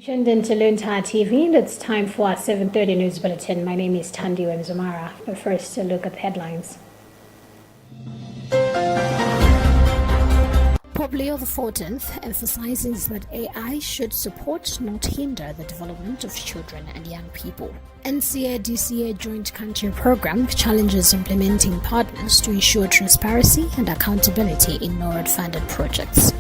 Tuned into Luntha TV, and it's time for our 7:30 news bulletin. My name is Tandi Wemzumara, but first a look at the headlines. Pope Leo XIV emphasizes that AI should support, not hinder, the development of children and young people. NCA-DCA Joint Country Program challenges implementing partners to ensure transparency and accountability in NORAD-funded projects.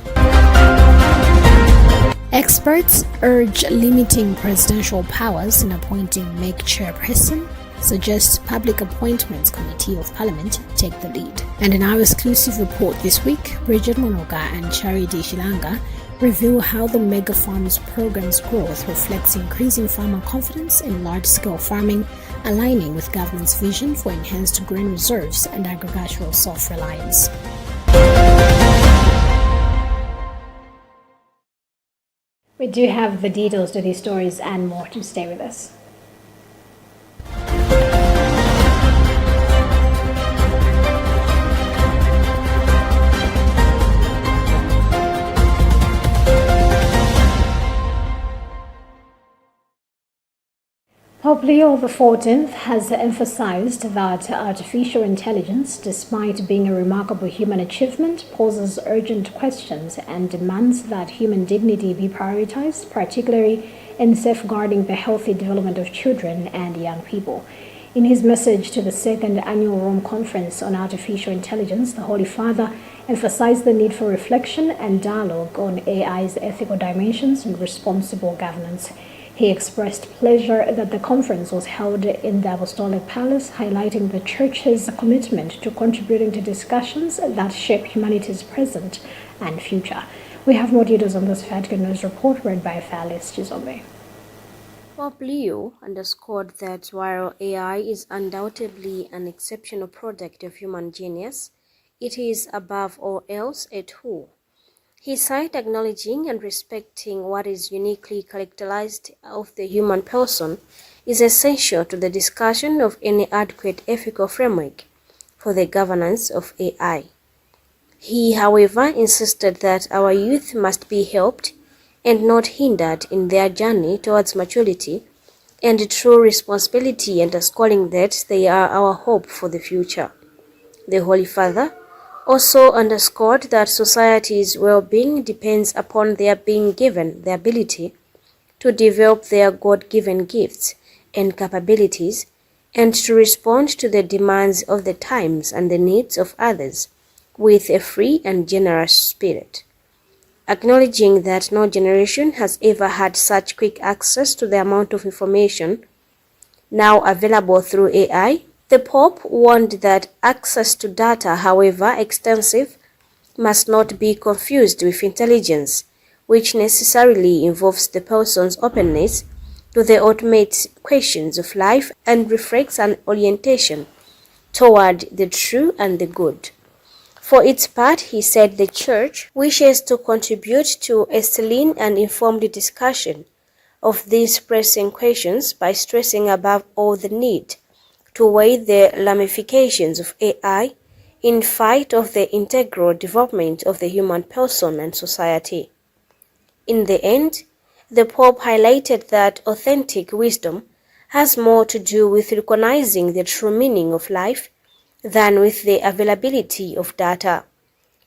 Experts urge limiting presidential powers in appointing MEC chairperson, suggest Public Appointments Committee of Parliament take the lead. And in our exclusive report this week, Bridget Monoga and Charity Shilanga reveal how the Mega Farms program's growth reflects increasing farmer confidence in large-scale farming, aligning with government's vision for enhanced grain reserves and agricultural self-reliance. We do have the details to these stories and more to stay with us. Pope Leo XIV has emphasized that artificial intelligence, despite being a remarkable human achievement, poses urgent questions and demands that human dignity be prioritized, particularly in safeguarding the healthy development of children and young people. In his message to the second annual Rome Conference on Artificial Intelligence, the Holy Father emphasized the need for reflection and dialogue on AI's ethical dimensions and responsible governance. He expressed pleasure that the conference was held in the Apostolic Palace, highlighting the Church's commitment to contributing to discussions that shape humanity's present and future. We have more details on this Vatican News report read by Phyllis Chizombe. Pope Leo underscored that while AI is undoubtedly an exceptional product of human genius, it is above all else a tool. He cited acknowledging and respecting what is uniquely characterized of the human person is essential to the discussion of any adequate ethical framework for the governance of AI. He, however, insisted that our youth must be helped and not hindered in their journey towards maturity and true responsibility, underscoring that they are our hope for the future. The Holy Father also underscored that society's well-being depends upon their being given the ability to develop their God-given gifts and capabilities and to respond to the demands of the times and the needs of others with a free and generous spirit. Acknowledging that no generation has ever had such quick access to the amount of information now available through AI, the Pope warned that access to data, however extensive, must not be confused with intelligence, which necessarily involves the person's openness to the ultimate questions of life and reflects an orientation toward the true and the good. For its part, he said the Church wishes to contribute to a serene and informed discussion of these pressing questions by stressing above all the need to weigh the ramifications of AI in fight of the integral development of the human person and society. In the end, the Pope highlighted that authentic wisdom has more to do with recognizing the true meaning of life than with the availability of data.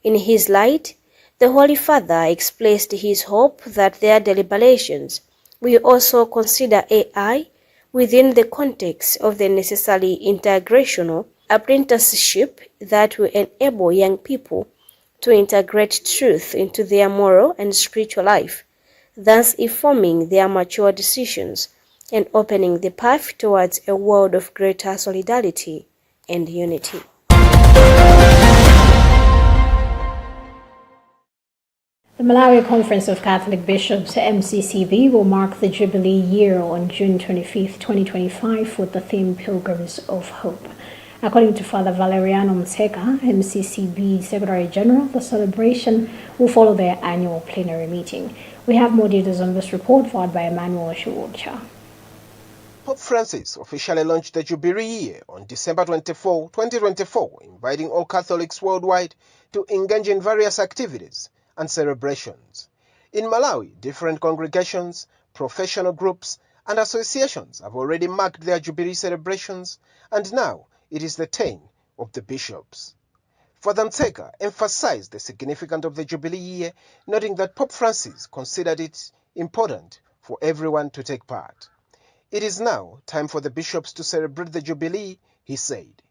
In his light, the Holy Father expressed his hope that their deliberations will also consider AI within the context of the necessary integrational apprenticeship that will enable young people to integrate truth into their moral and spiritual life, thus informing their mature decisions and opening the path towards a world of greater solidarity and unity. The Malawi Conference of Catholic Bishops, MCCB, will mark the Jubilee year on June 25, 2025 with the theme Pilgrims of Hope. According to Father Valeriano Mseka, MCCB Secretary General, the celebration will follow their annual plenary meeting. We have more details on this report filed by Emmanuel Shuwucha. Pope Francis officially launched the Jubilee year on December 24, 2024, inviting all Catholics worldwide to engage in various activities and celebrations. In Malawi, different congregations professional groups and associations have already marked their Jubilee celebrations, and now it is the turn of the bishops. Father Ntseka emphasized the significance of the Jubilee year, noting that Pope Francis considered it important for everyone to take part. It is now time for the bishops to celebrate the Jubilee, he said.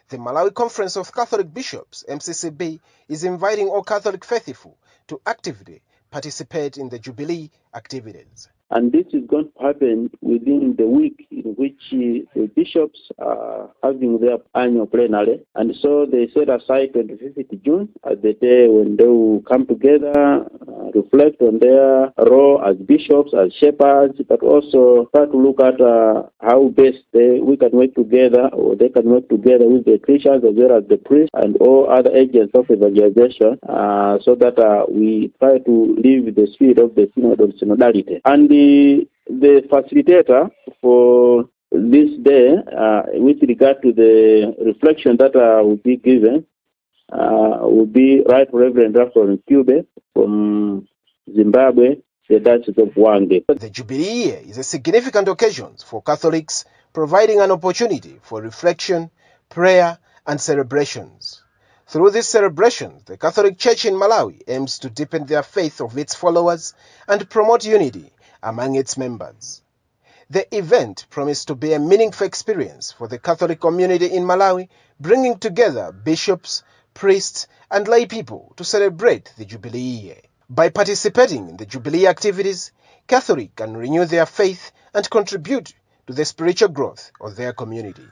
The Malawi Conference of Catholic Bishops, MCCB, is inviting all Catholic faithful to actively participate in the Jubilee activities. And this is going to happen within the week in which the bishops are having their annual plenary. And so they set aside 25th June as the day when they will come together, reflect on their role as bishops, as shepherds, but also try to look at how best we can work together, or they can work together with the Christians as well as the priests and all other agents of evangelization, so that we try to live the spirit of the synod of synodality. And the facilitator for this day, with regard to the reflection that will be given, will be Right Reverend Raphael Cube from Zimbabwe, the Diocese of Hwange. The Jubilee year is a significant occasion for Catholics, providing an opportunity for reflection, prayer, and celebrations. Through these celebrations, the Catholic Church in Malawi aims to deepen the faith of its followers and promote unity among its members. The event promised to be a meaningful experience for the Catholic community in Malawi, bringing together bishops, priests, and lay people to celebrate the Jubilee year. By participating in the Jubilee activities, Catholics can renew their faith and contribute to the spiritual growth of their community.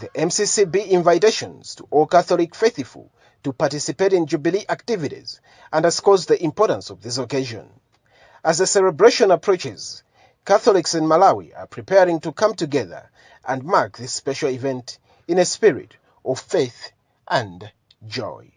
The MCCB invitations to all Catholic faithful to participate in Jubilee activities underscores the importance of this occasion. As the celebration approaches, Catholics in Malawi are preparing to come together and mark this special event in a spirit of faith and joy.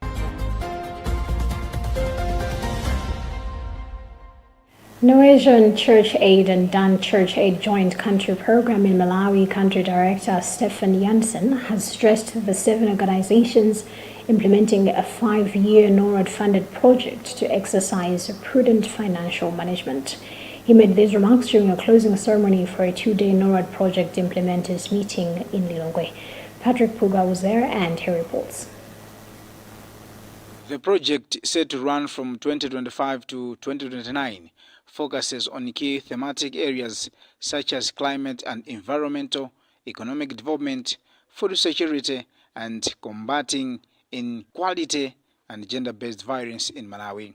Norwegian Church Aid and Dan Church Aid Joint Country Program in Malawi Country Director Stefan Janssen has stressed the 7 organizations implementing a 5-year NORAD-funded project to exercise prudent financial management. He made these remarks during a closing ceremony for a 2-day NORAD project implementers meeting in Lilongwe. Patrick Puga was there and he reports. The project, set to run from 2025 to 2029, focuses on key thematic areas such as climate and environmental, economic development, food security, and combating inequality and gender-based violence in Malawi.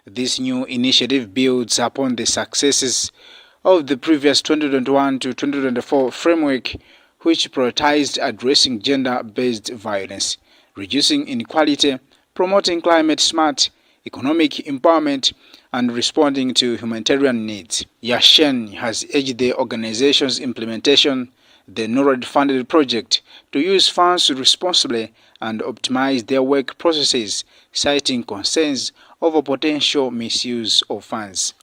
This new initiative builds upon the successes of the previous 2021 to 2024 framework, which prioritized addressing gender-based violence, reducing inequality, promoting climate-smart economic empowerment, and responding to humanitarian needs. Yashen has urged the organization's implementation, the NORAD-funded project, to use funds responsibly and optimize their work processes, citing concerns over potential misuse of funds.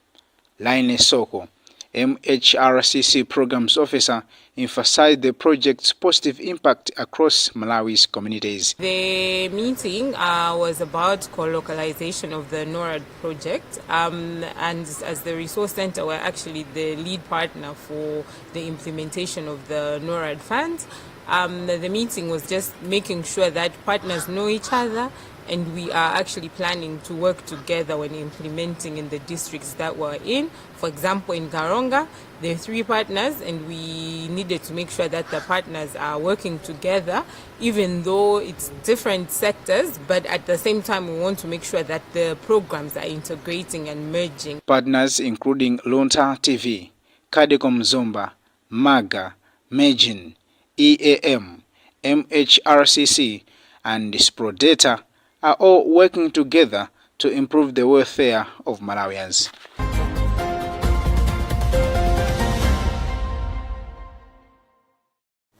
Line Soko, MHRCC Programs Officer, emphasized the project's positive impact across Malawi's communities. The meeting was about co-localization of the NORAD project, and as the resource center, we're actually the lead partner for the implementation of the NORAD funds. The meeting was just making sure that partners know each other, and we are actually planning to work together when implementing in the districts that we're in. For example, in Karonga, there are 3 partners, and we needed to make sure that the partners are working together, even though it's different sectors, but at the same time, we want to make sure that the programs are integrating and merging. Partners including Luntha TV, Kadecom Zomba, MAGA, Megin, EAM, MHRCC, and Sprodata are all working together to improve the welfare of Malawians.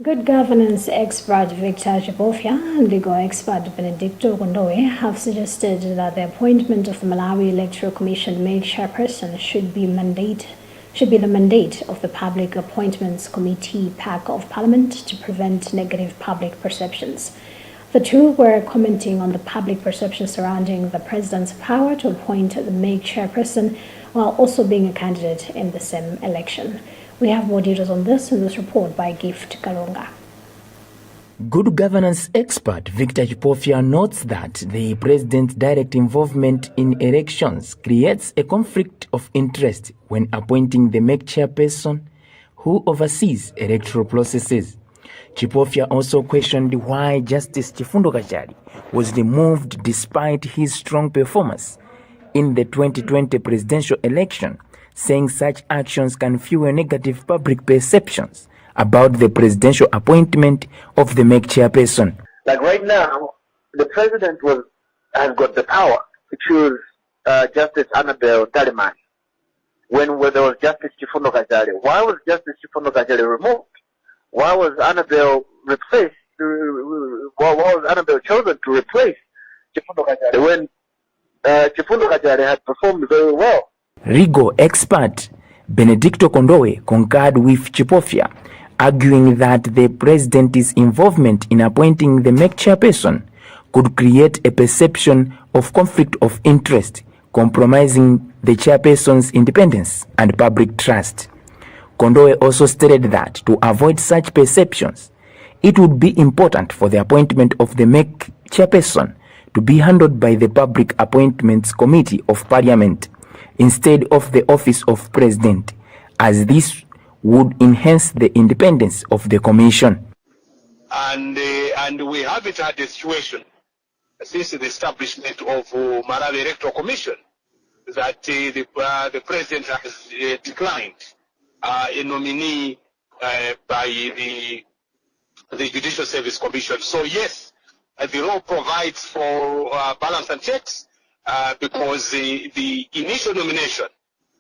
Good governance expert Victor Jibofia and legal expert Benedicto Gondoe have suggested that the appointment of the Malawi Electoral Commission main chairperson should be the mandate of the Public Appointments Committee PAC of Parliament to prevent negative public perceptions. The two were commenting on the public perception surrounding the president's power to appoint the main chairperson while also being a candidate in the same election. We have more details on this in this report by Gift Kalonga. Good governance expert Victor Chipofia notes that the president's direct involvement in elections creates a conflict of interest when appointing the MEC chairperson who oversees electoral processes. Chipofia also questioned why Justice Chifundo Kachali was removed despite his strong performance in the 2020 presidential election, saying such actions can fuel negative public perceptions about the presidential appointment of the MEC chairperson. Like right now, the president has got the power to choose Justice Annabel Taliman when there was Justice Chifundo Kachali. Why was Justice Chifundo Kachali removed? Why was Annabel replaced? Why was Annabel chosen to replace Chifundo Kachali when Chifundo Kachali had performed very well? Legal expert Benedicto Kondowe concurred with Chipofia, arguing that the president's involvement in appointing the MEC chairperson could create a perception of conflict of interest, compromising the chairperson's independence and public trust. Kondowe also stated that to avoid such perceptions, it would be important for the appointment of the MEC chairperson to be handled by the Public Appointments Committee of Parliament instead of the Office of President, as this would enhance the independence of the commission. And we haven't had a situation since the establishment of Malawi Electoral Commission that the president has declined a nominee by the Judicial Service Commission. So yes, the law provides for balance and checks because the initial nomination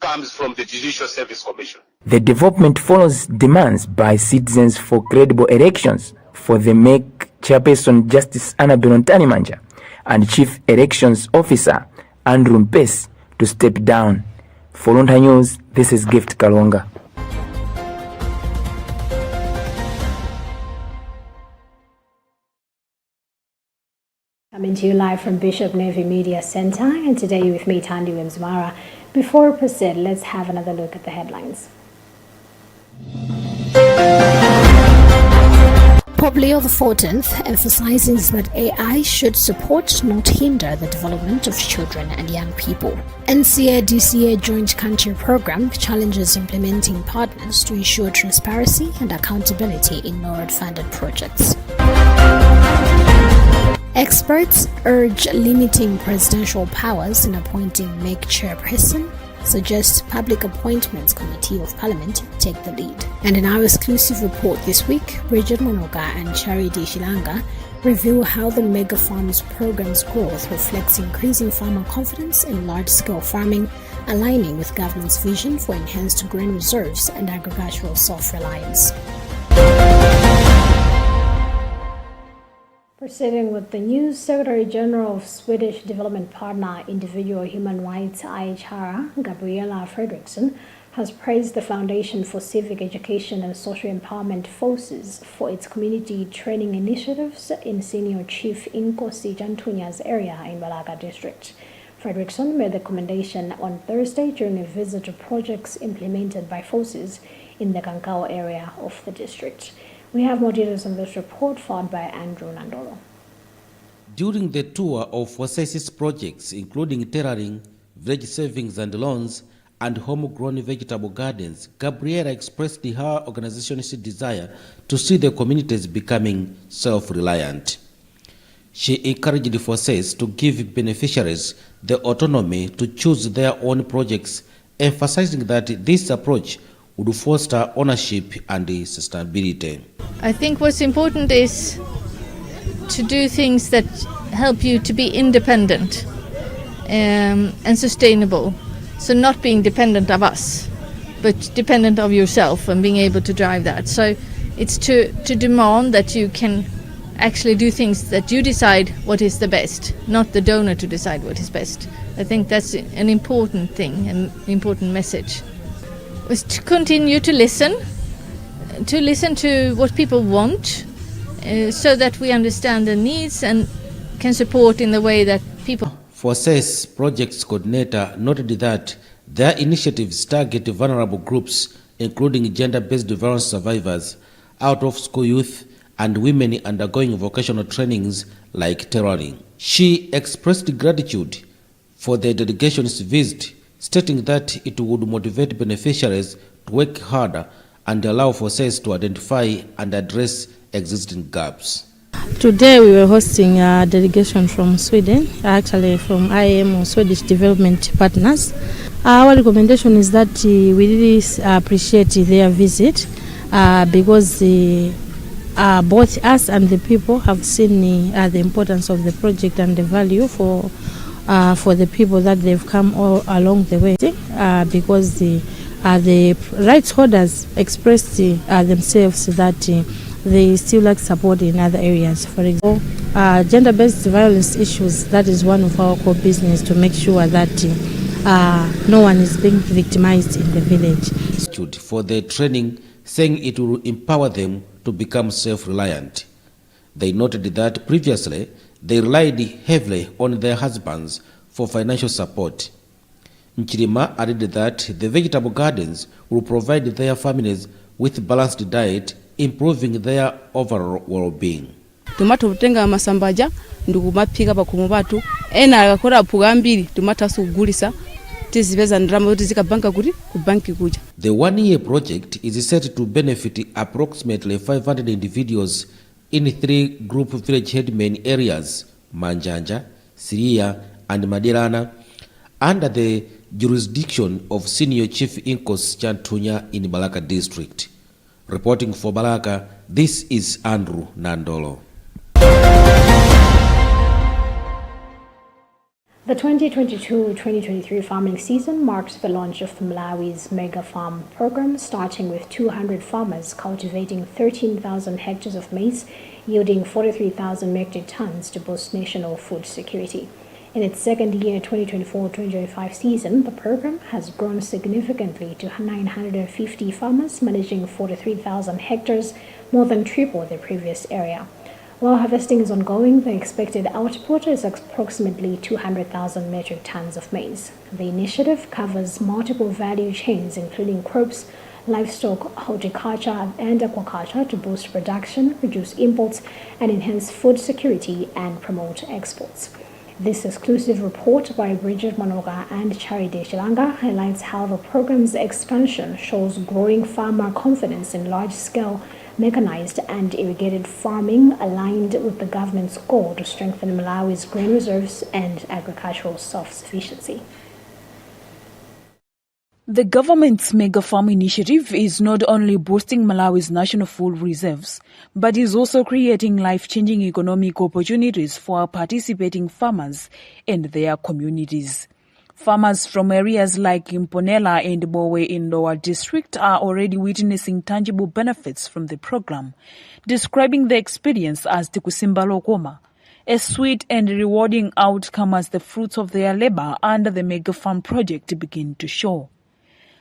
comes from the Judicial Service Commission. The development follows demands by citizens for credible elections for the MEC chairperson Justice Annabel Ntanimanja and Chief Elections Officer Andrew Mpesi to step down. For Luntha News, this is Gift Kalonga. Coming to you live from Bishop Navy Media Center, and today with me, Tandi Wimzmara. Before we proceed, let's have another look at the headlines. Pope Leo XIV emphasizes that AI should support, not hinder, the development of children and young people. NCA-DCA Joint Country Program challenges implementing partners to ensure transparency and accountability in NORAD-funded projects. Experts urge limiting presidential powers in appointing MEC chairperson, suggest Public Appointments Committee of Parliament take the lead. And in our exclusive report this week, Bridget Monoga and Charity Shilanga reveal how the Mega Farms program's growth reflects increasing farmer confidence in large-scale farming, aligning with government's vision for enhanced grain reserves and agricultural self-reliance. Proceeding with the news, Secretary General of Swedish Development Partner Individual Human Rights IHR, Gabriela Fredriksson, has praised the Foundation for Civic Education and Social Empowerment FOSIS for its community training initiatives in Senior Chief Inkosi Jantunya's area in Malaga District. Fredriksson made the commendation on Thursday during a visit to projects implemented by FOSIS in the Kankao area of the district. We have more details on this report, followed by Andrew Nandolo. During the tour of FOSIS projects, including tailoring, village savings and loans, and homegrown vegetable gardens, Gabriela expressed her organization's desire to see the communities becoming self-reliant. She encouraged FOSIS to give beneficiaries the autonomy to choose their own projects, emphasizing that this approach would foster ownership and sustainability. I think what's important is to do things that help you to be independent and sustainable. So not being dependent of us, but dependent of yourself and being able to drive that. So it's to demand that you can actually do things that you decide what is the best, not the donor to decide what is best. I think that's an important thing, an important message. Was to continue to listen to what people want, so that we understand their needs and can support in the way that people. FOSIS projects coordinator noted that Their initiatives target vulnerable groups, including gender-based violence survivors, out-of-school youth, and women undergoing vocational trainings like tailoring. She expressed gratitude for the delegation's visit, stating that it would motivate beneficiaries to work harder and allow for SES to identify and address existing gaps. Today we were hosting a delegation from Sweden, actually from IAM or Swedish Development Partners. Our recommendation is that we really appreciate their visit because both us and the people have seen the importance of the project and the value for the people that they've come all along the way, because the rights holders expressed themselves that they still lack support in other areas. For example, gender-based violence issues, that is one of our core business, to make sure that no one is being victimized in the village. For the training, saying it will empower them to become self-reliant. They noted that previously they relied heavily on their husbands for financial support. Nchirima added that the vegetable gardens will provide their families with balanced diet, improving their overall well-being. Tumata kutenga masambaja ndikumaphika pakhomo pathu ena akakhola phuka ambiri tumata sugulisa tizipeza ndalama kuti zikabanka kuti ku banki kuja. The one-year project is set to benefit approximately 500 individuals in 3 group village headman areas, Manjanja, Siria, and Madirana, under the jurisdiction of Senior Chief Inkos Chantunya in Balaka District. Reporting for Balaka, this is Andrew Nandolo. The 2022-2023 farming season marked the launch of Malawi's Mega Farm program, starting with 200 farmers cultivating 13,000 hectares of maize, yielding 43,000 metric tons to boost national food security. In its second year, 2024-2025 season, the program has grown significantly to 950 farmers managing 43,000 hectares, more than triple the previous area. While harvesting is ongoing, the expected output is approximately 200,000 metric tons of maize. The initiative covers multiple value chains, including crops, livestock, horticulture, and aquaculture, to boost production, reduce imports, and enhance food security and promote exports. This exclusive report by Bridget Manoga and Charide Shilanga highlights how the program's expansion shows growing farmer confidence in large-scale mechanized and irrigated farming, aligned with the government's goal to strengthen Malawi's grain reserves and agricultural self-sufficiency. The government's Mega Farm initiative is not only boosting Malawi's national food reserves, but is also creating life-changing economic opportunities for participating farmers and their communities. Farmers from areas like Imponela and Bowe in Lower District are already witnessing tangible benefits from the program, describing the experience as Tikusimba Lokoma, a sweet and rewarding outcome as the fruits of their labor under the Mega Farm project begin to show.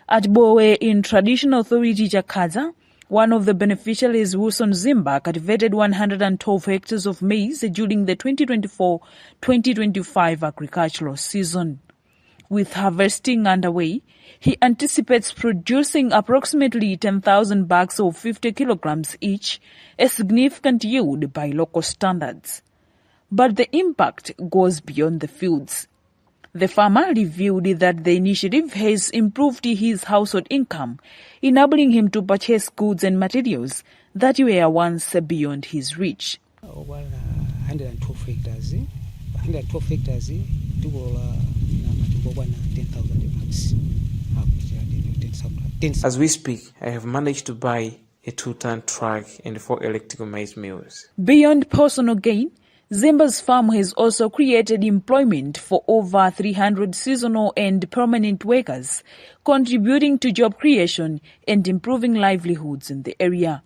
At Bowe in Traditional Authority Chakaza, one of the beneficiaries, Wilson Zimba, cultivated 112 hectares of maize during the 2024-2025 agricultural season. With harvesting underway, he anticipates producing approximately 10,000 bags of 50 kilograms each, a significant yield by local standards. But the impact goes beyond the fields. The farmer revealed that the initiative has improved his household income, enabling him to purchase goods and materials that were once beyond his reach. 112 hectares. 112 hectares, As we speak, I have managed to buy a 2-ton truck and 4 electrical maize mills. Beyond personal gain, Zimba's farm has also created employment for over 300 seasonal and permanent workers, contributing to job creation and improving livelihoods in the area.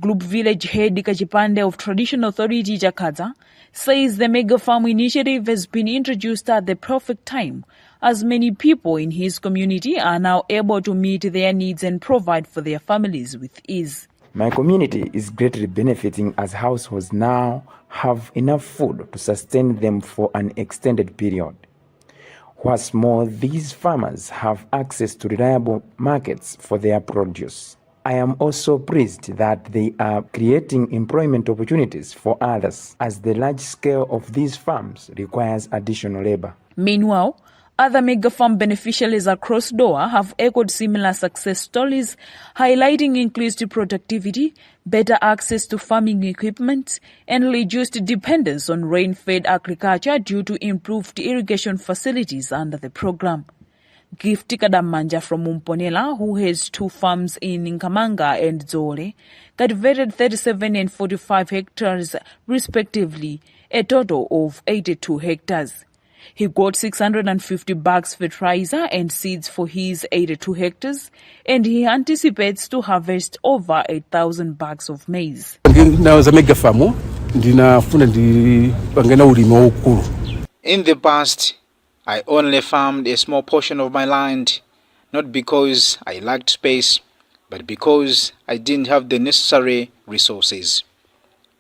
Group Village Head Kachipande of Traditional Authority Chakaza says the Mega Farm initiative has been introduced at the perfect time, as many people in his community are now able to meet their needs and provide for their families with ease. My community is greatly benefiting as households now have enough food to sustain them for an extended period. What's more, these farmers have access to reliable markets for their produce. I am also pleased that they are creating employment opportunities for others, as the large scale of these farms requires additional labor. Meanwhile, other mega farm beneficiaries across Doha have echoed similar success stories, highlighting increased productivity, better access to farming equipment, and reduced dependence on rain-fed agriculture due to improved irrigation facilities under the program. Gift Kadamanja from Mumponela, who has 2 farms in Nkamanga and Zole, cultivated 37 and 45 hectares respectively, a total of 82 hectares. He got 650 bags fertilizer and seeds for his 82 hectares, and he anticipates to harvest over 8,000 bags of maize. In the past, I only farmed a small portion of my land, not because I lacked space, but because I didn't have the necessary resources.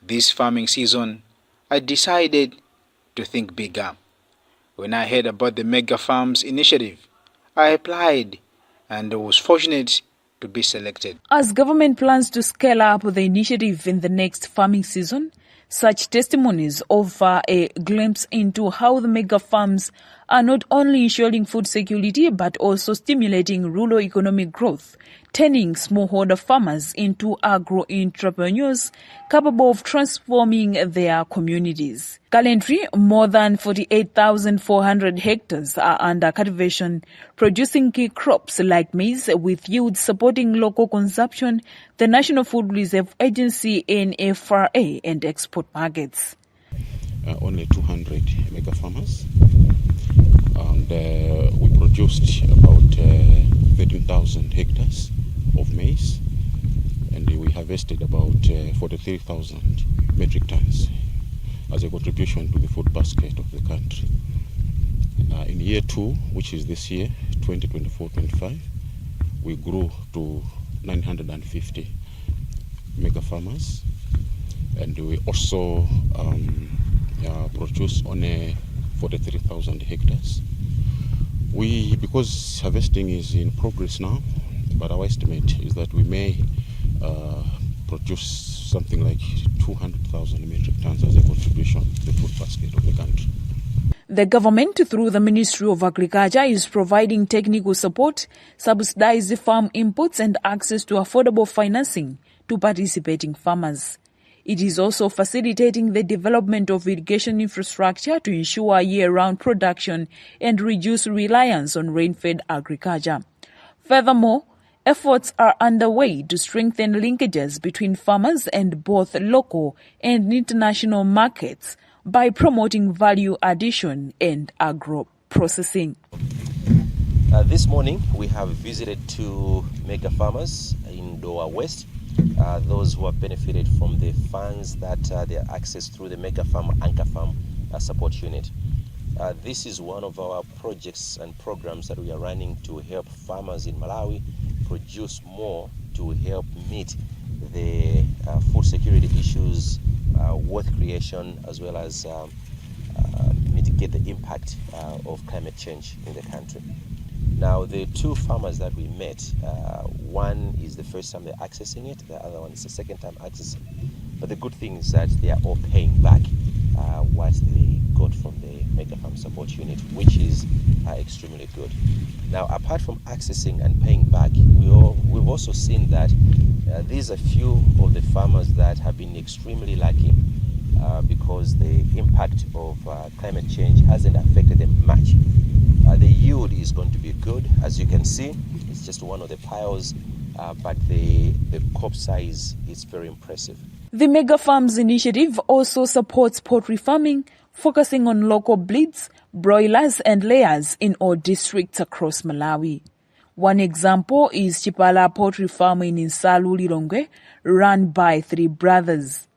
This farming season, I decided to think bigger. When I heard about the Mega Farms initiative, I applied and was fortunate to be selected. As government plans to scale up the initiative in the next farming season, such testimonies offer a glimpse into how the mega farms are not only ensuring food security but also stimulating rural economic growth, turning smallholder farmers into agro-entrepreneurs capable of transforming their communities. Currently, more than 48,400 hectares are under cultivation, producing key crops like maize with yields supporting local consumption, the National Food Reserve Agency, NFRA, and export markets. Only 200 mega farmers, and we produced about 13,000 hectares of maize, and we harvested about 43,000 metric tons as a contribution to the food basket of the country. In year 2, which is this year, 2024-25, we grew to 950 mega farmers, and we also produce on 43,000 hectares. Because harvesting is in progress now, but our estimate is that we may produce something like 200,000 metric tons as a contribution to the food basket of the country. The government, through the Ministry of Agriculture, is providing technical support, subsidized farm inputs, and access to affordable financing to participating farmers. It is also facilitating the development of irrigation infrastructure to ensure year-round production and reduce reliance on rain-fed agriculture. Furthermore, efforts are underway to strengthen linkages between farmers and both local and international markets by promoting value addition and agro-processing. This morning, we have visited 2 mega farmers in Doha West, those who have benefited from the funds that they are accessed through the Mega Farm Anchor Farm Support Unit. This is one of our projects and programs that we are running to help farmers in Malawi produce more to help meet the food security issues, wealth creation, as well as mitigate the impact of climate change in the country. Now, the 2 farmers that we met, one is the first time they're accessing it, the other one is the second time accessing. But the good thing is that they are all paying back what they got from the Mega Farm Support Unit, which is extremely good. Now, apart from accessing and paying back, we've also seen that these are few of the farmers that have been extremely lucky because the impact of climate change hasn't affected them much. The yield is going to be good. As you can see, it's just one of the piles, but the crop size is very impressive. The Mega Farms initiative also supports poultry farming, focusing on local breeds, broilers and layers in all districts across Malawi. One example is Chipala Poultry Farm in Insalu, Lilongwe, run by 3 brothers.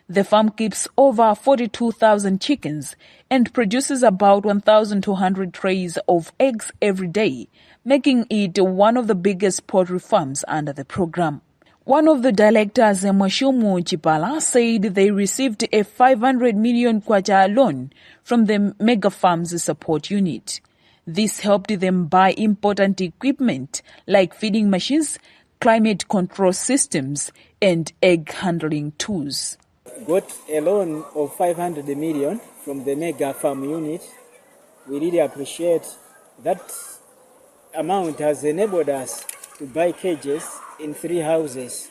The farm keeps over 42,000 chickens and produces about 1,200 trays of eggs every day, making it one of the biggest poultry farms under the program. One of the directors, Mwashumu Chipala, said they received a 500 million kwacha loan from the Mega Farms Support Unit. This helped them buy important equipment like feeding machines, climate control systems, and egg handling tools. Got a loan of 500 million from the Mega Farm unit. We really appreciate that amount has enabled us to buy cages in 3 houses.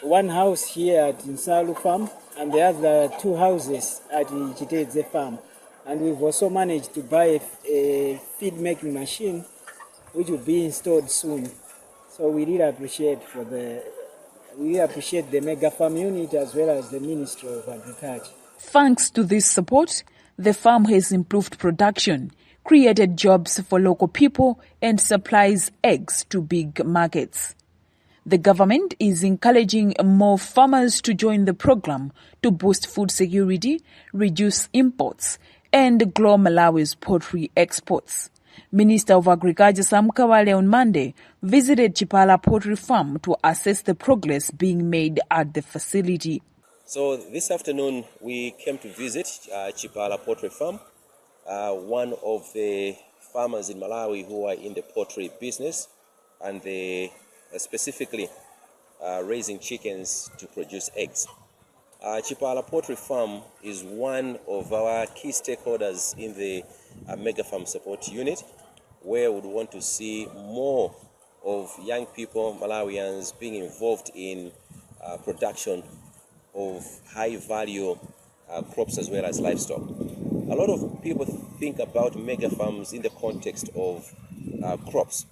One house here at Nsalu Farm and the other 2 houses at Chiteze Farm. And we've also managed to buy a feed making machine which will be installed soon. So we really appreciate the Mega Farm unit as well as the Ministry of Agriculture. Thanks to this support, the farm has improved production, created jobs for local people, and supplies eggs to big markets. The government is encouraging more farmers to join the program to boost food security, reduce imports, and grow Malawi's poultry exports. Minister of Agriculture Sam Kawale on Monday visited Chipala Poultry Farm to assess the progress being made at the facility. So this afternoon we came to visit Chipala Poultry Farm, one of the farmers in Malawi who are in the poultry business, and they specifically raising chickens to produce eggs. Chipala Poultry Farm is one of our key stakeholders in the Mega Farm Support Unit, where we would want to see more of young people, Malawians, being involved in production of high-value crops as well as livestock. A lot of people think about mega farms in the context of crops,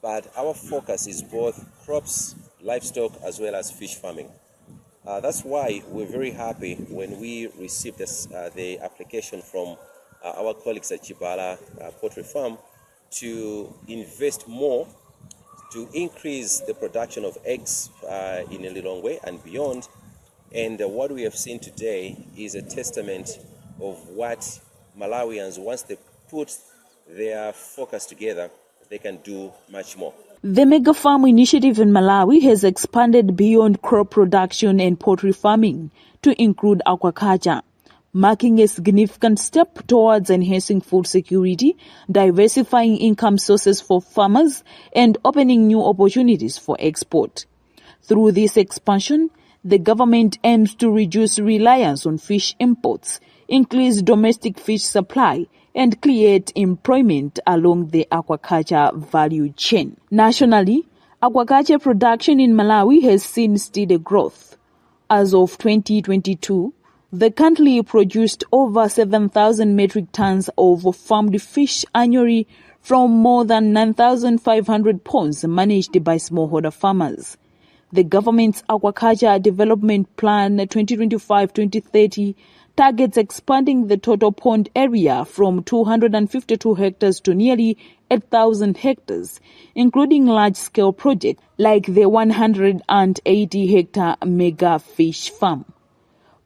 but our focus is both crops, livestock, as well as fish farming. That's why we're very happy when we received the application from our colleagues at Chipala Poultry Farm to invest more to increase the production of eggs in Lilongwe and beyond. And what we have seen today is a testament of what Malawians, once they put their focus together, they can do much more. The Mega Farm initiative in Malawi has expanded beyond crop production and poultry farming to include aquaculture, marking a significant step towards enhancing food security, diversifying income sources for farmers, and opening new opportunities for export. Through this expansion, the government aims to reduce reliance on fish imports, increase domestic fish supply, and create employment along the aquaculture value chain. Nationally, aquaculture production in Malawi has seen steady growth. As of 2022, the country produced over 7,000 metric tons of farmed fish annually from more than 9,500 ponds managed by smallholder farmers. The government's Aquaculture Development Plan 2025-2030 targets expanding the total pond area from 252 hectares to nearly 8,000 hectares, including large-scale projects like the 180-hectare mega fish farm.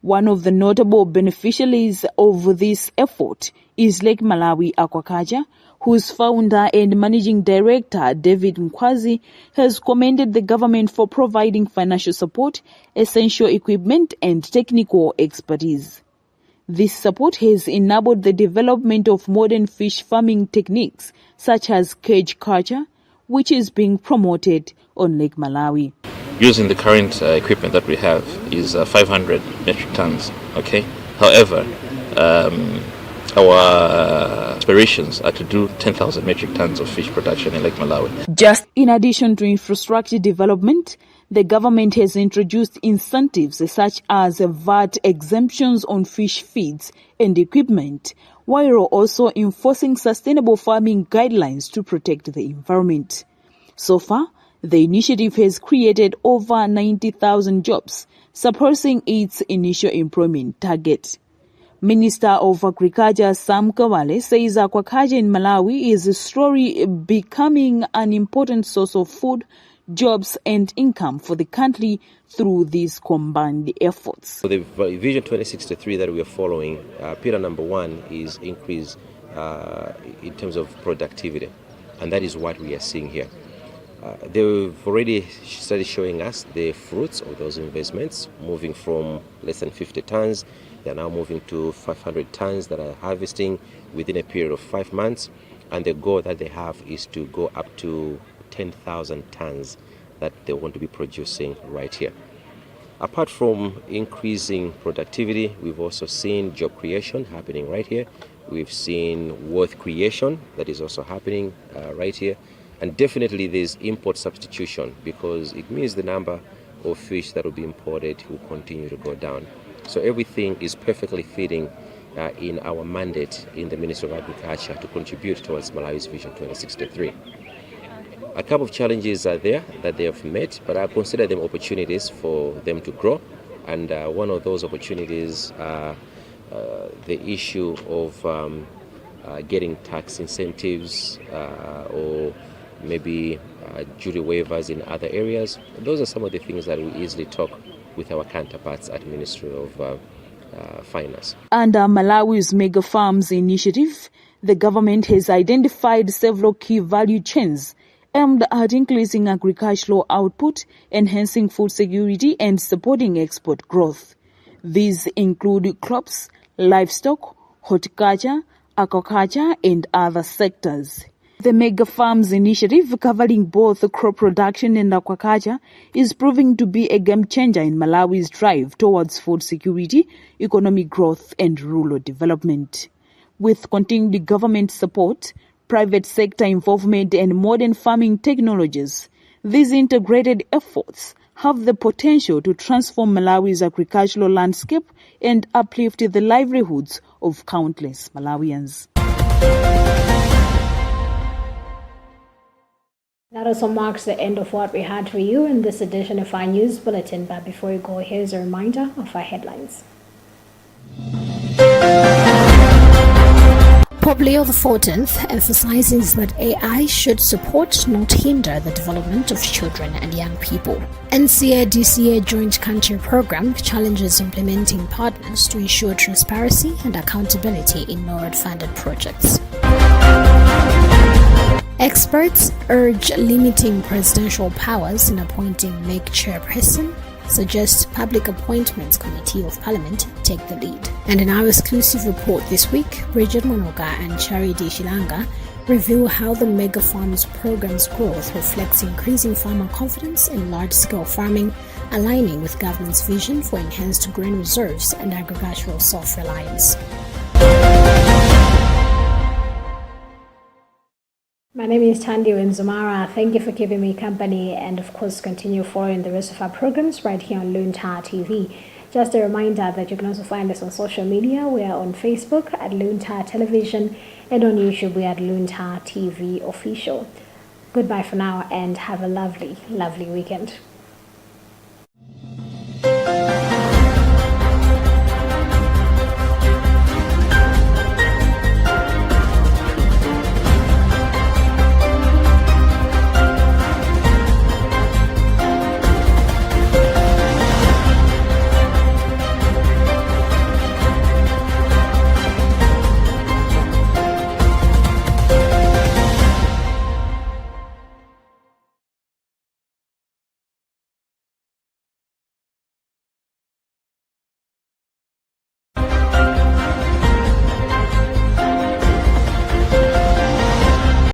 One of the notable beneficiaries of this effort is Lake Malawi Aquaculture, whose founder and managing director, David Mkwazi, has commended the government for providing financial support, essential equipment, and technical expertise. This support has enabled the development of modern fish farming techniques, such as cage culture, which is being promoted on Lake Malawi. Using the current equipment that we have is 500 metric tons, okay? However, our aspirations are to do 10,000 metric tons of fish production in Lake Malawi. Just in addition to infrastructure development, the government has introduced incentives such as VAT exemptions on fish feeds and equipment, while also enforcing sustainable farming guidelines to protect the environment. So far, the initiative has created over 90,000 jobs, surpassing its initial employment target. Minister of Agriculture Sam Kawale says aquaculture in Malawi is slowly becoming an important source of food, jobs and income for the country through these combined efforts. So the Vision 2063 that we are following, pillar number 1 is increase in terms of productivity, and that is what we are seeing here. They've already started showing us the fruits of those investments, moving from less than 50 tons. They're now moving to 500 tons that are harvesting within a period of 5 months. And the goal that they have is to go up to 10,000 tons that they want to be producing right here. Apart from increasing productivity, we've also seen job creation happening right here. We've seen wealth creation that is also happening right here. And definitely there's import substitution, because it means the number of fish that will be imported will continue to go down. So everything is perfectly fitting in our mandate in the Ministry of Agriculture to contribute towards Malawi's Vision 2063. A couple of challenges are there that they have met, but I consider them opportunities for them to grow. And one of those opportunities are the issue of getting tax incentives or maybe duty waivers in other areas. Those are some of the things that we easily talk with our counterparts at Ministry of Finance. Under Malawi's Mega Farms initiative, the government has identified several key value chains aimed at increasing agricultural output, enhancing food security, and supporting export growth. These include crops, livestock, horticulture, aquaculture, and other sectors. The Mega Farms initiative, covering both crop production and aquaculture, is proving to be a game changer in Malawi's drive towards food security, economic growth, and rural development. With continued government support, private sector involvement, and modern farming technologies, these integrated efforts have the potential to transform Malawi's agricultural landscape and uplift the livelihoods of countless Malawians. That also marks the end of what we had for you in this edition of our news bulletin. But before we go, here's a reminder of our headlines. Pope Leo XIV emphasizes that AI should support, not hinder, the development of children and young people. NCA-DCA Joint Country Program challenges implementing partners to ensure transparency and accountability in NORAD-funded projects. Experts urge limiting presidential powers in appointing MEG chairperson, suggest Public Appointments Committee of Parliament take the lead. And in our exclusive report this week, Bridget Monoga and Charity Shilanga reveal how the Mega Farms program's growth reflects increasing farmer confidence in large-scale farming, aligning with government's vision for enhanced grain reserves and agricultural self-reliance. My name is Tandi Wimzumara. Thank you for keeping me company, and of course continue following the rest of our programs right here on Luntha TV. Just a reminder that you can also find us on social media. We are on Facebook at Luntha Television, and on YouTube we are at Luntha TV Official. Goodbye for now and have a lovely, lovely weekend.